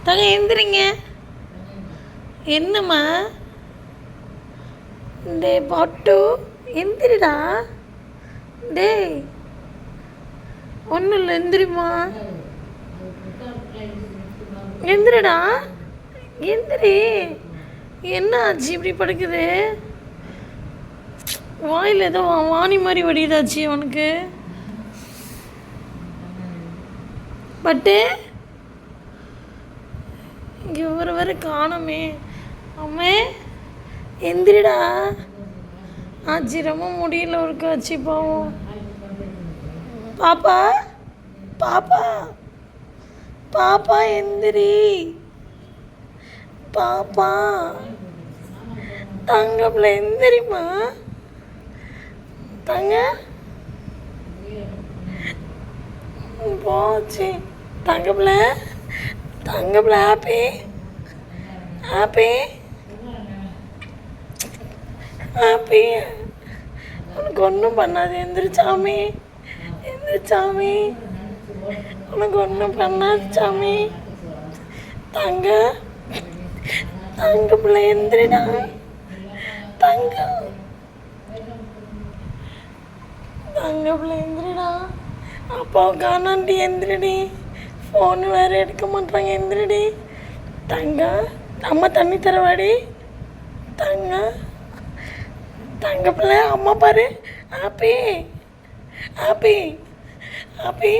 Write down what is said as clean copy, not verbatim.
தங்க எந்திரிங்க. என்னம்மா? டே பட்டு எந்திரிடா. டேய் ஒன்றும் இல்லை, எந்திரிம்மா. எந்திரிடா, எந்திரி. என்ன ஆச்சு இப்படி படுக்குது? வாயில் ஏதோ வாணி மாதிரி வடியுதாச்சு அவனுக்கு. பட்டு இங்கே ஒரு வரை காணுமே. அம்மே எந்திரிடா. ஆச்சி ரொம்ப முடியல ஒரு காட்சி பாவம். பாப்பா பாப்பா பாப்பா எந்திரி. பாப்பா தங்கப்பில் எந்திரிம்மா. தங்க போச்சு. தங்கப்பில் தங்கப்பில் ஹாப்பி ஹாப்பி ஹாப்பி. உனக்கு ஒன்றும் பண்ணாது. எந்திரிச்சாமி, எந்திரிச்சாமி. உனக்கு ஒன்றும் பண்ணாது சாமி. தங்க தங்க பிள்ளை எந்திரிடா. தங்க தங்க பிள்ளை எந்திரிடா. அப்பா காணாண்டி, எந்திரிடி. ஃபோன் வேறு எடுக்க மாட்டாங்க, எந்திரிடி. தங்க அம்மா தண்ணி தரவாடி. தங்க தங்க பிள்ளை அம்மா பாரு. Happy happy happy.